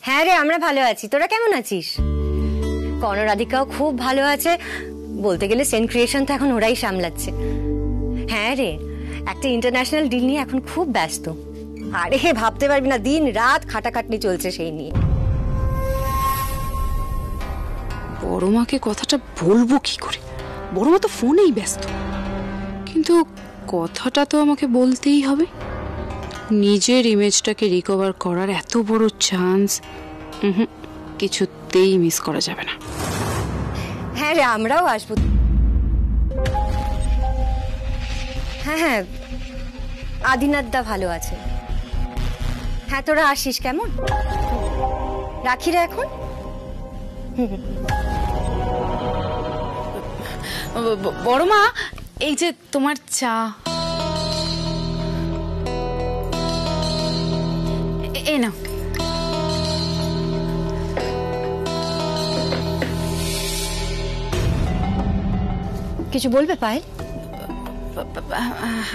হ্যাঁ রে, আমরা ভালো আছি। তোরা কেমন আছিস? কর্ণরাধিকাও খুব ভালো আছে, বলতে গেলে সেন্ট ক্রিয়েশন তো এখন ওরাই সামলাচ্ছে। হ্যাঁ রে, একটা ইন্টারন্যাশনাল ডিল নিয়ে এখন খুব ব্যস্ত। আরে ভাবতে পারবি না, দিন রাত খাটাখাটনি চলছে সেই নিয়ে। বড় মাকে কথাটা বলবো কি করে? বড় মা তো ফোনেই ব্যস্ত, কিন্তু কথাটা তো আমাকে বলতেই হবে। নিজের ইমেজটাকে রিকভার করার এত বড় চান্স কিছুতেই মিস করা যাবে না। হ্যাঁ রে, আমরাও আসবো। হ্যাঁ হ্যাঁ, আদিনাথদা ভালো আছে। হ্যাঁ, তোরা আসিস কেমন? রাখি রে এখন। বড় মা, এই যে তোমার চা। এ নাও। কিছু বলবে পায়েল?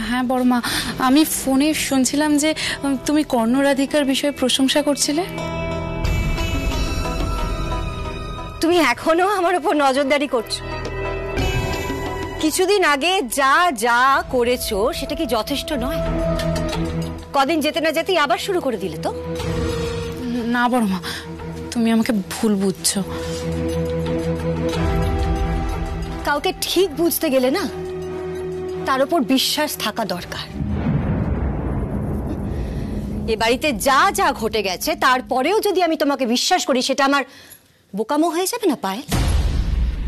হ্যাঁ বড় মা, আমি ফোনে শুনছিলাম যে তুমি কর্ণরাধিকার বিষয়ে প্রশংসা করছিলে। তুমি এখনো আমার উপর নজরদারি করছো? কিছুদিন আগে যা যা করেছো সেটা কি যথেষ্ট নয়? কদিন যেতে না যেতেই আবার শুরু করে দিলে তো। না বড় মা, তুমি আমাকে ভুল বুঝছো। কাউকে ঠিক বুঝতে গেলে না তার উপর বিশ্বাস থাকা দরকার। এ বাড়িতে যা যা ঘটে গেছে তারপরেও যদি আমি তোমাকে বিশ্বাস করি সেটা আমার বোকামো হয়ে যাবে না পায়েল?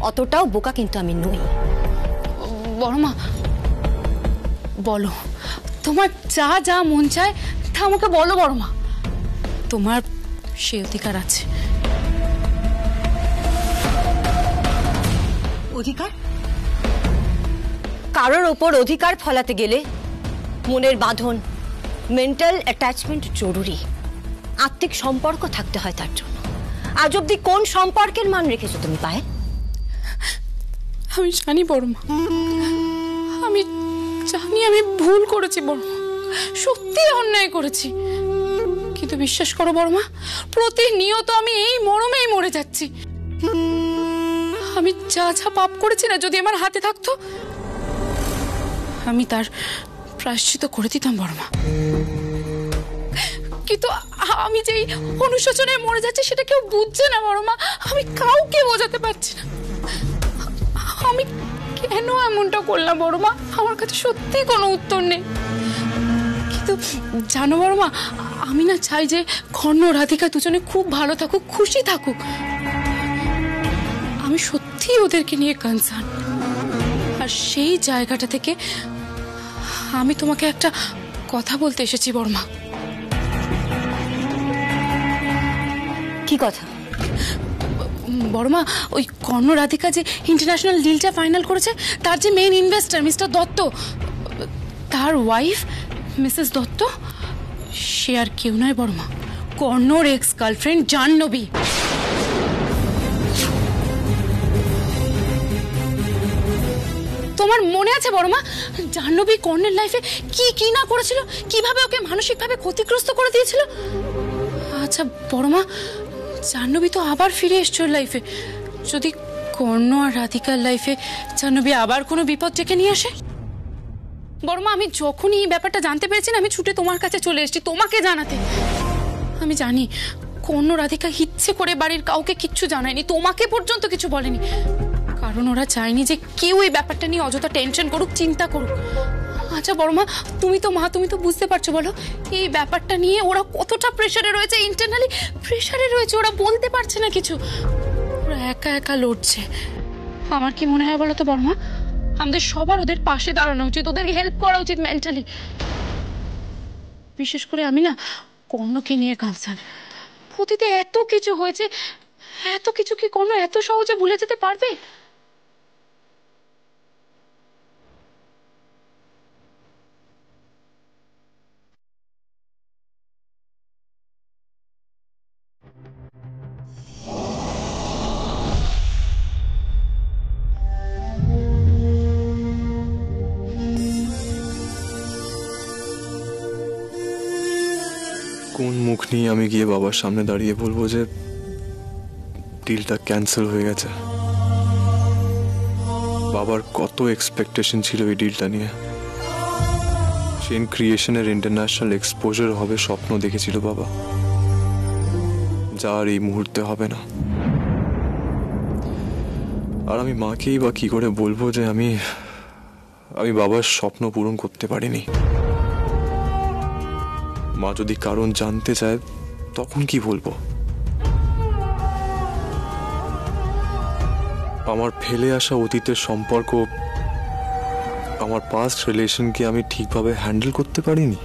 অতটাও বোকা কিন্তু আমি নই। বড় মা বলো, তোমার যা যা মন চায় তা আমাকে বলো বড় মা, তোমার সে অধিকার আছে। অধিকার? কারোর ওপর অধিকার ফলাতে গেলে মনের বাঁধন, মেন্টাল অ্যাটাচমেন্ট জরুরি। আত্মিক সম্পর্ক থাকতে হয় তার জন্য। আজ অব্দি কোন সম্পর্কের মান রেখেছো তুমি পায়েল? আমি জানি বড় মা, আমি জানি আমি ভুল করেছি বড় মা, সত্যি অন্যায় করেছি। কিন্তু বিশ্বাস করো বড় মা, প্রতিনিয়ত আমি এই মরমেই মরে যাচ্ছি। আমি যা যা পাপ করেছি না, যদি আমার হাতে থাকতো আমি তার প্রায়শ্চিত্ত করে দিতাম বড় মা। কিন্তু আমি যেই অনুশোচনায় মরে যাচ্ছি সেটা কেউ বুঝছে না বড় মা। আমি কাউকে বোঝাতে পারছি না আমি কেন এমনটা করলাম বড় মা। আমার কাছে সত্যি কোনো উত্তর নেই। কিন্তু জানো বড় মা, আমি না চাই যে কর্ণ রাধিকা দুজনে খুব ভালো থাকুক, খুশি থাকুক। আমি সত্যি ওদেরকে নিয়ে কনসার্ন। আর সেই জায়গাটা থেকে আমি তোমাকে একটা কথা বলতে এসেছি বড় মা। কি কথা? বড় মা, ওই কর্ণ রাধিকা যে ইন্টারন্যাশনাল ডিলটা ফাইনাল করেছে, তার যে মেইন ইনভেস্টর মিস্টার দত্ত, তার ওয়াইফ মিসেস দত্ত, সে আর কেউ নয় বড় মা, কর্ণর এক্স গার্লফ্রেন্ড জাহ্নবী। তোমার মনে আছে বড় মা, জাহ্নবী কর্ণের লাইফে কি কি না করেছিল, কিভাবে ওকে মানসিকভাবে ক্ষতিগ্রস্ত করে দিয়েছিল? আচ্ছা বড় মা, জাহ্নবী তো আবার ফিরে এসছে ওর লাইফে। যদি কর্ণ আর রাধিকার লাইফে জাহ্নবী আবার কোনো বিপদ ডেকে নিয়ে আসে? বড় মা, আমি যখনই এই ব্যাপারটা জানতে পেরেছি না, আমি ছুটে তোমার কাছে চলে এসেছি তোমাকে জানাতে। আমি জানি কর্ণ রাধিকা ইচ্ছে করে বাড়ির কাউকে কিচ্ছু জানায়নি, তোমাকে পর্যন্ত কিছু বলেনি, কারণ ওরা চায়নি যে কেউ এই ব্যাপারটা নিয়ে অযথা টেনশন করুক, চিন্তা করুক। আচ্ছা বড় মা, তুমি তো বুঝতে পারছো, বলো এই ব্যাপারটা নিয়ে ওরা কতটা প্রেসারে রয়েছে, ইন্টারনালি প্রেসারে রয়েছে, ওরা বলতে পারছে না কিছু, ওরা একা একা লড়ছে। আমার কি মনে হয় বলো তো বড় মা, আমাদের সবার ওদের পাশে দাঁড়ানো উচিত, ওদেরকে হেল্প করা উচিত মেন্টালি। বিশেষ করে আমি না কর্ণকে নিয়ে কনসার্ন। অতীতে এত কিছু হয়েছে, এত কিছু কি কর্ণ এত সহজে ভুলে যেতে পারবে? কোন মুখ এক্ষুনি আমি গিয়ে বাবার সামনে দাঁড়িয়ে বলবো যে ডিলটা ক্যান্সেল হয়ে গেছে। বাবার কত এক্সপেকটেশন ছিল এই ডিলটা নিয়ে। চেন ক্রিয়েশনের ইন্টারন্যাশনাল এক্সপোজার হবে স্বপ্ন দেখেছিল বাবা, যা আর এই মুহূর্তে হবে না। আর আমি মাকেই বা কি করে বলবো যে আমি বাবার স্বপ্ন পূরণ করতে পারিনি। মা যদি কারণ জানতে চায় তখন কি বলবো? আমার ফেলে আসা অতীতের সম্পর্ক, আমার পাস্ট রিলেশনকে আমি ঠিকভাবে হ্যান্ডেল করতে পারিনি।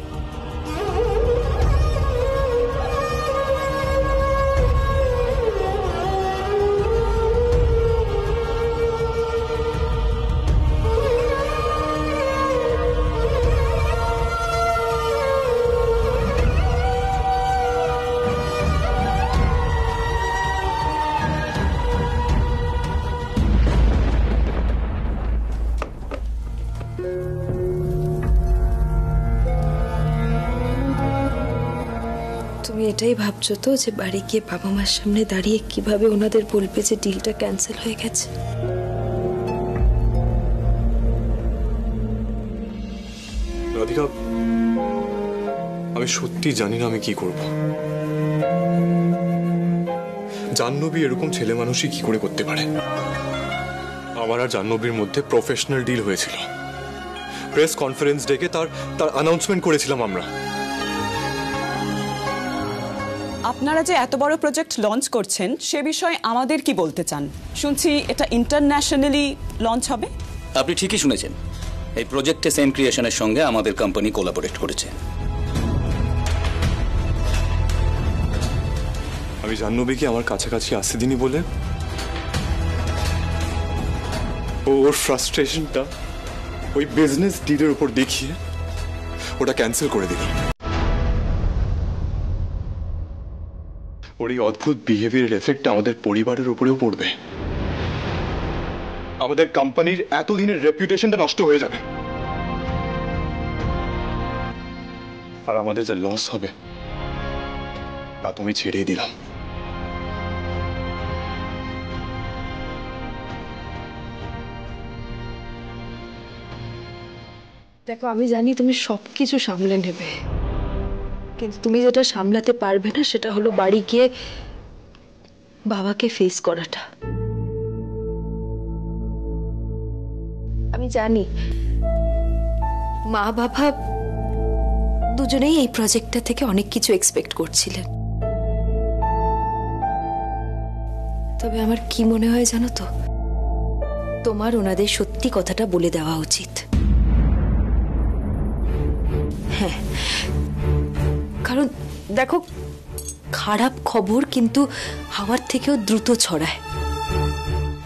তুমি এটাই ভাবছো তো যে বাড়ি গিয়ে বাবা মার সামনে দাঁড়িয়ে কিভাবে ওনাদের বলবে যে ডিলটা ক্যান্সেল হয়ে গেছে? রাধিকা, আমি সত্যি জানি না আমি কি করব। জাহ্নবী এরকম ছেলে মানুষই কি করে করতে পারে? আমার আর জাহ্নবীর মধ্যে প্রফেশনাল ডিল হয়েছিল। প্রেস কনফারেন্স ডেকে তার অ্যানাউন্সমেন্ট করেছিলাম আমরা। আপনারা যে এত বড় প্রজেক্ট লঞ্চ করছেন সে বিষয়ে আমাদের কি বলতে চান? শুনছি এটা ইন্টারন্যাশনালি লঞ্চ হবে। আপনি ঠিকই শুনেছেন, এই প্রজেক্টে সেন ক্রিয়েশনের সঙ্গে আমাদের কোম্পানি কোলাবোরেট করেছে। আমি জাহ্নবীকে আমার কাছাকাছি আসতে দিনি বলে ওর ফ্রাস্ট্রেশনটা ওই বিজনেস ডিলের উপর দেখিয়ে ওটা ক্যান্সেল করে দিল। ওর এই অদ্ভুত বিহেভিয়ারের এফেক্ট আমাদের পরিবারের উপরেও পড়বে। আমাদের কোম্পানির এতদিনের রেপুটেশনটা নষ্ট হয়ে যাবে, আর আমাদের যে লস হবে তা তুমি ছেড়ে দিলাম। দেখো, আমি জানি তুমি সবকিছু সামলে নেবে, কিন্তু তুমি যেটা সামলাতে পারবে না সেটা হলো বাড়ি গিয়ে বাবাকে ফেস করাটা। আমি জানি মা বাবা দুজনেই এই প্রজেক্টটা থেকে অনেক কিছু এক্সপেক্ট করছিলেন, তবে আমার কি মনে হয় জানো তো, তোমার ওনাদের সত্যি কথাটা বলে দেওয়া উচিত। হ্যাঁ, কারণ দেখো, খারাপ খবর কিন্তু হাওয়ার থেকেও দ্রুত ছড়ায়,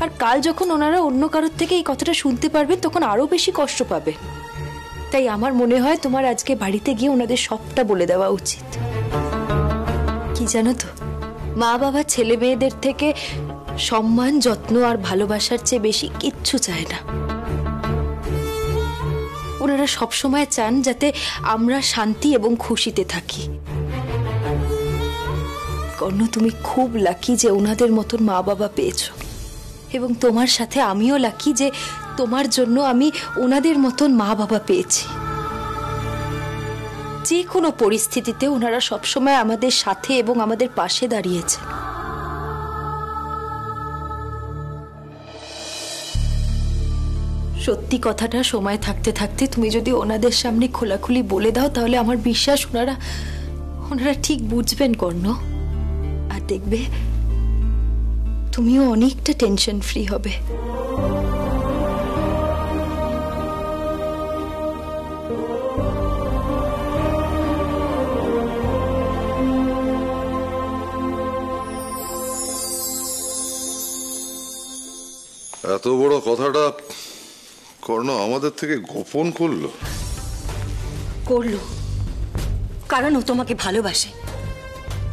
আর কাল যখন ওনারা অন্য কারোর থেকে এই কথাটা শুনতে পারবেন তখন আরো বেশি কষ্ট পাবে। তাই আমার মনে হয় তোমার আজকে বাড়িতে গিয়ে ওনাদের সবটা বলে দেওয়া উচিত। কি জানো তো, মা বাবা ছেলে মেয়েদের থেকে সম্মান, যত্ন আর ভালোবাসার চেয়ে বেশি কিচ্ছু চায় না। ওনারা সবসময় চান যাতে আমরা শান্তি এবং খুশিতে থাকি। কর্ণ, তুমি খুব লাকি যে ওনাদের মতন মা বাবা পেয়েছো, এবং তোমার সাথে আমিও লাকি যে তোমার জন্য আমি ওনাদের মতন মা বাবা পেয়েছি। যে কোনো পরিস্থিতিতে ওনারা সবসময় আমাদের সাথে এবং আমাদের পাশে দাঁড়িয়েছে। সত্যি কথাটা সময় থাকতে থাকতে তুমি যদি ওনাদের সামনে খোলাখুলি বলে দাও তাহলে আমার বিশ্বাস ওনারা ঠিক বুঝবেন কর্ণ, আর দেখবে তুমিও অনেকটা টেনশন ফ্রি হবে। এত বড় কথাটা কর্ণ আমাদের থেকে গোপন করলো? কারণ ও তোমাকে ভালোবাসে।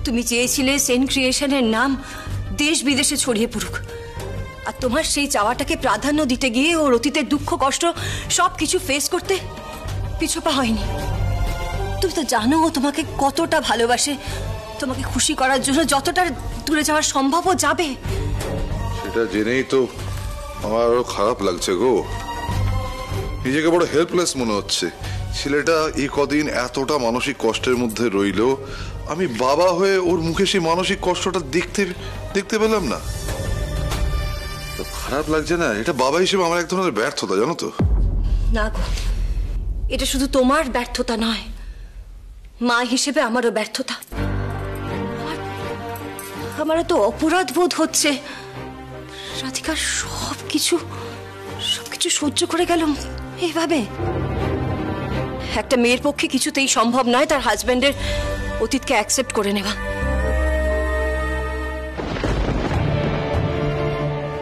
তুমি চেয়েছিলে সেন ক্রিয়েশনের নাম দেশ বিদেশে ছড়িয়ে পড়ুক, আর তোমার সেই চাওয়াটাকে প্রাধান্য দিতে গিয়ে ওর অতীতের দুঃখ কষ্ট সবকিছু ফেস করতে পিছুপা হয়নি। তুমি তো জানো ও তোমাকে কতটা ভালোবাসে, তোমাকে খুশি করার জন্য যতটা দূরে যাওয়া সম্ভব ও যাবে। সেটা জেনেই তো আমার আরো খারাপ লাগছে গো। নিজেকে বড় হেল্পলেস মনে হচ্ছে। ছেলেটা এই কদিন এতটা মানসিক কষ্টের মধ্যে রইল, আমি বাবা হয়ে ওর মুখে সেই মানসিক কষ্টটা দেখতে পেলাম না। তো খারাপ লাগছে না? এটা বাবা হিসেবে আমার এক ধরনের ব্যর্থতা, জানো তো। না গো, এটা শুধু তোমার ব্যর্থতা নয়, মা হিসেবে আমারও ব্যর্থতা। আমারও তো অপরাধ বোধ হচ্ছে। রাধিকা সবকিছু সহ্য করে গেল এইভাবে। একটা মেয়ের পক্ষে কিছুতেই সম্ভব নয় তার হাজবেন্ডের অতীতকে অ্যাকসেপ্ট করে নেওয়া।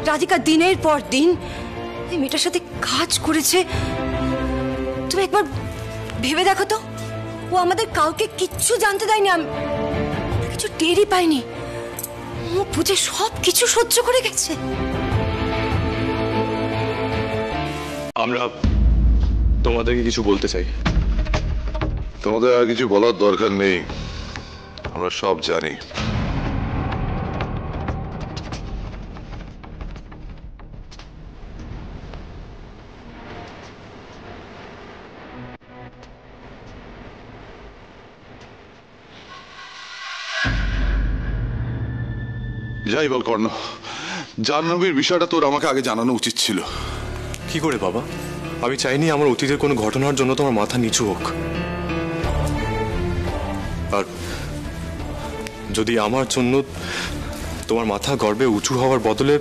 রাধিকা দিনের পর দিন এই মেয়েটার সাথে কাজ করেছে। তুমি একবার ভেবে দেখো তো, ও আমাদের কাউকে কিচ্ছু জানতে দেয়নি, কিছু টেরই পাইনি। ও বুঝে সব কিছু সহ্য করে গেছে। আমরা তোমাদেরকে কিছু বলতে চাই। তোমাদের আর কিছু বলার দরকার নেই, আমরা সব জানি। যাই বল কর্ণ, জাহ্নবীর বিষয়টা তোর আমাকে আগে জানানো উচিত ছিল। কি করে বাবা? আমি চাইনি আমার অতীতের কোনো ঘটনার জন্য তোমার মাথা নিচু হোক। আর যদি আমার জন্য তোমার মাথা গর্বে উঁচু হওয়ার বদলে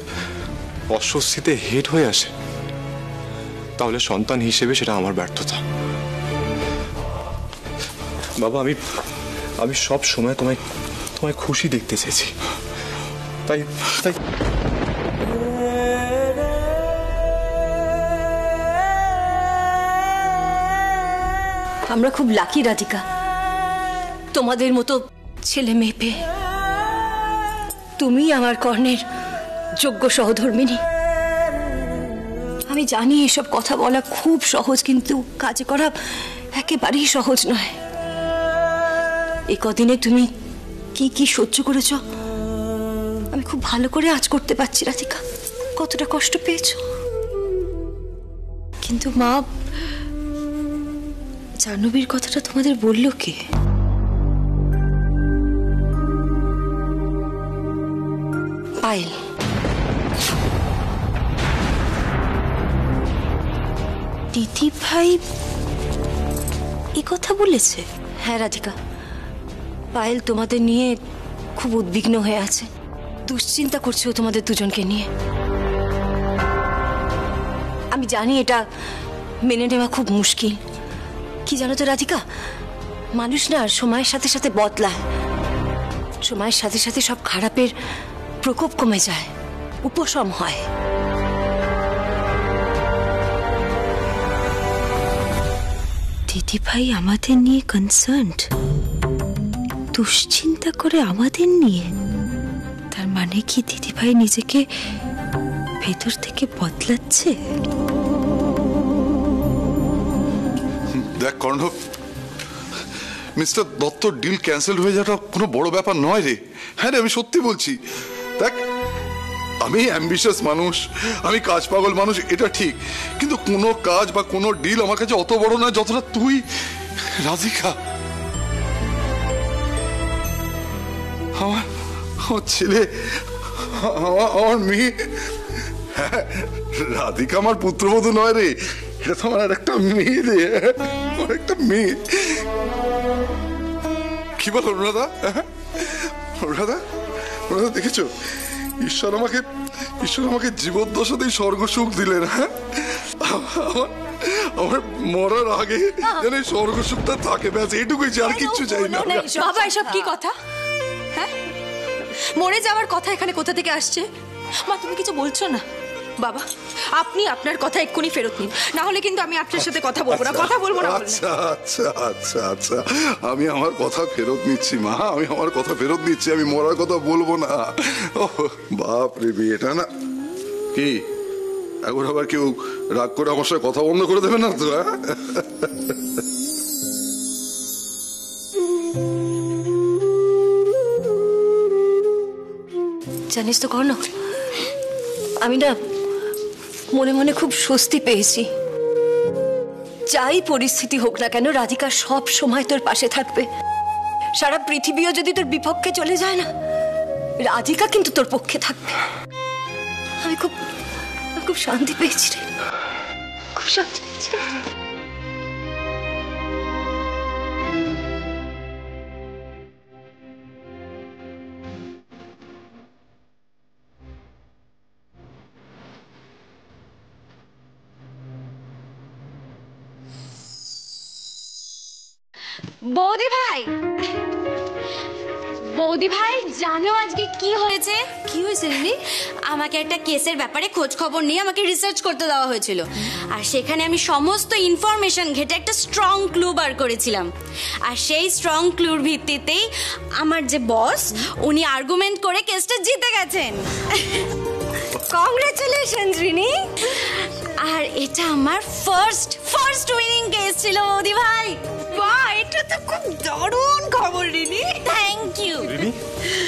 অস্বস্তিতে হেট হয়ে আসে, তাহলে সন্তান হিসেবে সেটা আমার ব্যর্থতা। বাবা, আমি সব সময় তোমায় খুশি দেখতে চেয়েছি। তাই আমরা খুব লাকি রাধিকা, তোমাদের মতো ছেলে মেয়ে পেয়ে। তুমি আমার কর্ণের যোগ্য সহধর্মিনী। আমি জানি এসব কথা বলা খুব সহজ, কিন্তু কাজ করা একেবারেই সহজ নয়। এই কদিনে তুমি কি সহ্য করেছ আমি খুব ভালো করে আজ করতে পারছি রাধিকা। কতটা কষ্ট পেয়েছো। কিন্তু মা, জাহ্নবীর কথাটা তোমাদের বললো কে? পায়েল। দিদি ভাই এ কথা বলেছে? হ্যাঁ রাধিকা, পায়েল তোমাদের নিয়ে খুব উদ্বিগ্ন হয়ে আছে, দুশ্চিন্তা করছে ও তোমাদের দুজনকে নিয়ে। আমি জানি এটা মেনে নেওয়া খুব মুশকিল। কি জানো তো রাধিকা, মানুষ না সময়ের সাথে সাথে বদলায়। সময়ের সাথে সাথে সব খারাপের প্রকোপ কমে যায়, উপশম হয়। দিদি ভাই আমাদের নিয়ে কনসার্নড, দুশ্চিন্তা করে আমাদের নিয়ে। তার মানে কি দিদি ভাই নিজেকে ভেতর থেকে বদলাচ্ছে? দেখ কর্ণ, মিস্টার দত্ত ডিল ক্যান্সেল হয়ে যাওয়াটা কোনো বড় ব্যাপার নয় রে। হ্যাঁ রে, আমি সত্যি বলছি। দেখ, আমি অ্যাম্বিশাস মানুষ, আমি কাজ পাগল মানুষ, এটা ঠিক। কিন্তু কোনো কাজ বা কোনো ডিল আমার কাছে অত বড় নয় যতটা তুই রাধিকা। আমার ছেলে, আমার মেয়ে। হ্যাঁ, রাধিকা আমার পুত্রবধূ নয় রে, এটা তো আমার একটা মেয়ে রে, আমার একটা মেয়ে। কি বল অনুরাধা? অনুরাধা, অনুরাধা দেখেছো, ঈশ্বর আমাকে জীবদ্দশাতেই স্বর্গ সুখ দিলেন। হ্যাঁ, আমার মরার আগে যেন স্বর্গ সুখটা থাকে, ব্যাস এইটুকুই, আর কিচ্ছু চাই না। বাবা, এসব কি কথা? হ্যাঁ, মরে যাওয়ার কথা এখানে কোথা থেকে আসছে? মা, তুমি কিছু বলছো না? বাবা, আপনি আপনার কথা এক্ষুনি ফেরত নিন, না হলে কিন্তু আমি আপনার সাথে কথা বলবো না। কথা বলবো না। আচ্ছা আচ্ছা আচ্ছা আচ্ছা, আমি আমার কথা ফেরত নিচ্ছি মা, আমি আমার কথা ফেরত নিচ্ছি। আমি মরার কথা বলবো না। বাপ রে, বিয়েটা না কি এখন আবার কেউ রাগ করে আমার সাথে কথা বন্ধ করে দেবে না তো? জানিস তো কর্ণ, আমি না মনে মনে খুব স্বস্তি পেয়েছি। যাই পরিস্থিতি হোক না কেন, রাধিকা সব সময় তোর পাশে থাকবে। সারা পৃথিবীও যদি তোর বিপক্ষে চলে যায় না, রাধিকা কিন্তু তোর পক্ষে থাকবে। আমি খুব শান্তি পেয়েছি রে, খুব শান্তি পেয়েছি। বৌদি ভাই, বৌদি ভাই জানো আজকে কি হয়েছে? কি হয়েছে রিনি? আমাকে একটা কেসের ব্যাপারে খোঁজ খবর নিয়ে আমাকে রিসার্চ করতে দেওয়া হয়েছিল, আর সেখানে আমি সমস্ত ইনফরমেশন ঘেটে একটা স্ট্রং ক্লু বার করেছিলাম। আর সেই স্ট্রং ক্লুর ভিত্তিতেই আমার যে বস, উনি আর্গুমেন্ট করে কেসটা জিতে গেছেন। কংগ্রেচুলেশনস রিনি। আর এটা আমার ফার্স্ট উইনিং কেস ছিল বৌদি ভাই। বাহ, এটা তো খুব দারুণ খবর রিনি। থ্যাংক ইউ রিনি,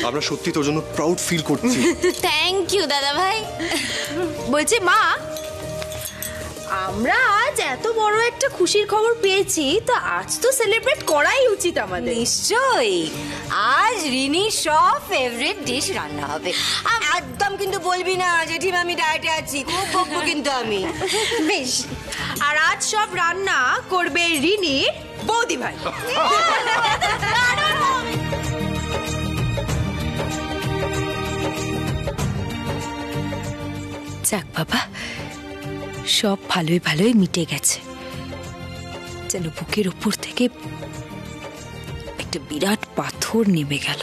আমরা সত্যি তোর জন্য প্রাউড ফিল করছি। থ্যাংক ইউ দাদা ভাই। বলছি মা, আমরা আজ এত বড় একটা খুশির খবর পেয়েছি, তো আজ তো সেলিব্রেট করাই উচিত আমাদের। নিশ্চয়ই, আজ রিনির সব ফেভারিট ডিশ রান্না হবে। একদম কিন্তু বলবি না জেঠিমা আমি ডায়েটে আছি, খুব বকবো কিন্তু আমি। বেশ, আর আজ সব রান্না করবে রিনির বৌদি ভাই। যাক বাবা, সব ভালোই ভালোই মিটে গেছে। যেন বুকের উপর থেকে একটা বিরাট পাথর নেমে গেল।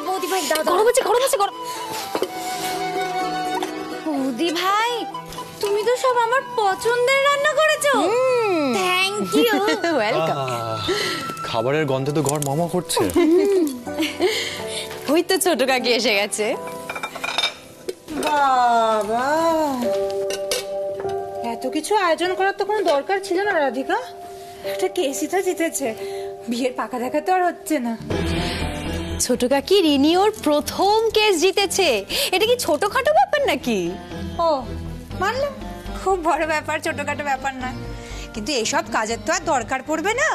বৌদি ভাই দাদা, গরম আছে, গরম আছে, গরম। বৌদি ভাই তুমি তো সব আমার পছন্দের রান্না করেছো। Thank you. ওয়েলকাম। খাবারের গন্ধে তো ঘর মামা করছে। ওই তো ছোট কাকি এসে গেছে। বাবা, এত কিছু আয়োজন করার তো কোনো দরকার ছিল না রাধিকা। একটা কেসই তো জিতেছে, বিয়ের পাকা দেখা তো আর হচ্ছে না। ছোট কাকি রিনি ওর প্রথম কেস জিতেছে, এটা কি ছোটখাটো ব্যাপার নাকি? ও মানলাম, খুব বড় ব্যাপার, ছোটখাটো ব্যাপার না, কিন্তু এইসব কাজের তো আর দরকার পড়বে না।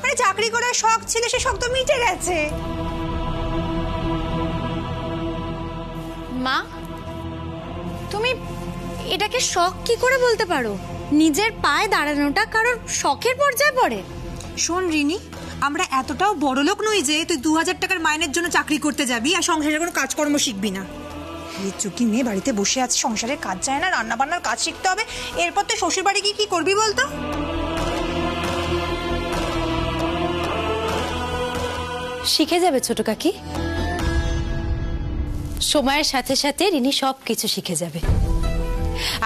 মানে চাকরি করার শখ ছিল, সে শখ তো মিটে গেছে। মা, তুমি এটাকে শখ কি করে বলতে পারো? নিজের পায়ে দাঁড়ানোটা কারোর শখের পর্যায়ে পড়ে? শোন রিনি, আমরা এতটাও বড়লোক নই যে তুই 2000 টাকার মাইনের জন্য চাকরি করতে যাবি আর সংসারের কোনো কাজকর্ম শিখবি না। এই চুকি মেয়ে বাড়িতে বসে আছে, সংসারের কাজ চায় না, রান্না বান্নার কাজ শিখতে হবে। এরপর তুই শ্বশুর বাড়ি গিয়ে কি করবি বলতো? শিখে যাবে ছোট কাকি, সময়ের সাথে সাথে রিনি সবকিছু শিখে যাবে।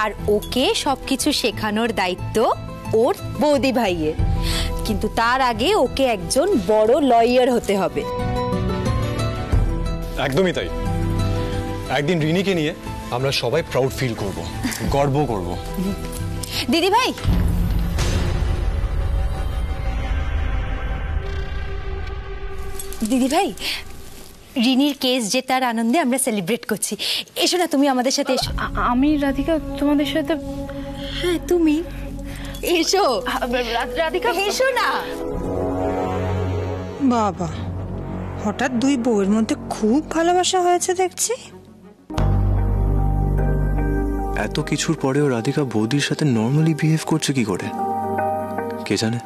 আর ওকে সবকিছু শেখানোর দায়িত্ব ওর বৌদি ভাইয়ের, কিন্তু তার আগে ওকে একজন বড় লয়ার হতে হবে। একদমই তাই। একদিন রিনিকে নিয়ে আমরা সবাই প্রাউড ফিল করব, গর্ব করব। দিদি ভাই, দিদি ভাই, রিনির কেস জেতার আনন্দে আমরা সেলিব্রেট করছি। এসো না তুমি আমাদের সাথে এসো। আমি রাধিকা তোমাদের সাথে? হ্যাঁ তুমি এসো। রাধিকা এসো না। বাবা, হঠাৎ দুই বউয়ের মধ্যে খুব ভালোবাসা হয়েছে দেখছি। এত কিছুর পরেও রাধিকা বৌদির সাথে নর্মালি বিহেভ করছে কি করে কে জানে।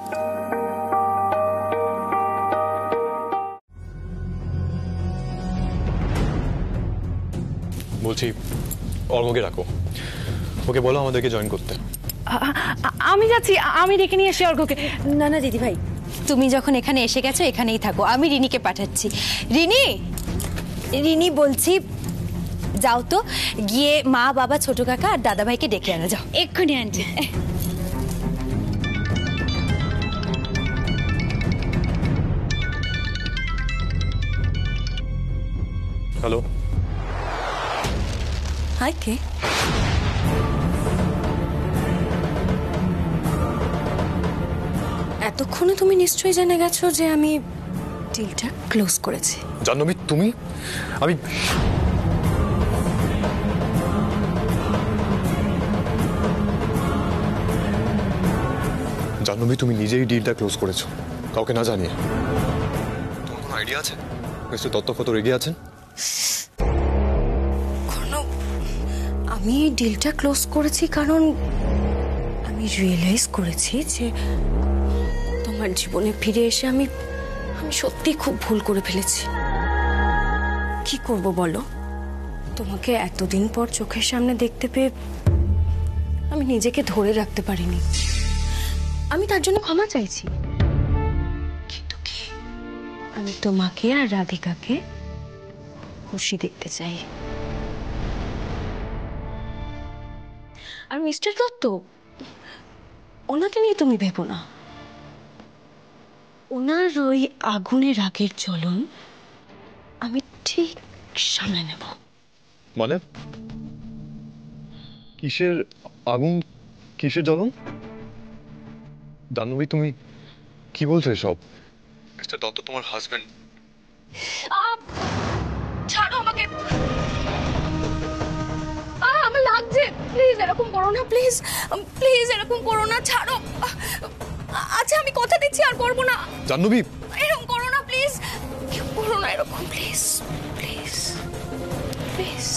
বলছি অর্ঘকে রাখো, ওকে বলো আমাদেরকে জয়েন করতে। আমি যাচ্ছি, আমি ডেকে নিয়ে আসি অর্ঘকে। না না দিদি ভাই, তুমি যখন এখানে এসে গেছো এখানেই থাকো, আমি রিনিকে পাঠাচ্ছি। রিনি, রিনি বলছি যাও তো, গিয়ে মা বাবা ছোট কাকা আর দাদা ভাইকে ডেকে আনো, যাও এক্ষুনি আনছি। হ্যালো, হাই কে? এতক্ষণে তুমি নিশ্চয়ই জেনে গেছো যে আমি ডিলটা ক্লোজ করেছি। জাহ্নবী তুমি, আমি জাহ্নবী তুমি নিজেই ডিলটা ক্লোজ করেছো, কাউকে না জানিয়ে। তোমার কোনো আইডিয়া আছে মিস্টার দত্ত কত রেগে আছেন? আমি ডিলটা ক্লোজ করেছি কারণ আমি রিয়েলাইজ করেছি যে তোমার জীবনে ফিরে এসে আমি সত্যি খুব ভুল করে ফেলেছি। কি করব বলো, তোমাকে এতদিন পর চোখের সামনে দেখতে পেয়ে আমি নিজেকে ধরে রাখতে পারিনি। আমি তার জন্য ক্ষমা চাইছি, কিন্তু কি আমি তোমাকে আর রাধিকাকে খুশি দেখতে চাই। আর মিস্টার দত্ত, ওনাকে নিয়ে তুমি ভেবো না, ওনার ওই আগুনের আগের জ্বলন আমি ঠিক সামলে নেব। মানে কিসের আগুন, কিসের জ্বলন? জাহ্নবী তুমি কি বলছো এসব? মিস্টার দত্ত তোমার হাজবেন্ড। ছাড়ো আমাকে, আমার লাগছে। প্লিজ এরকম করো না, প্লিজ প্লিজ এরকম করো না, ছাড়ো। আচ্ছা আমি কথা দিচ্ছি আর করবো না। জাহ্নবী এরকম করো না প্লিজ, করো না এরকম, প্লিজ প্লিজ প্লিজ।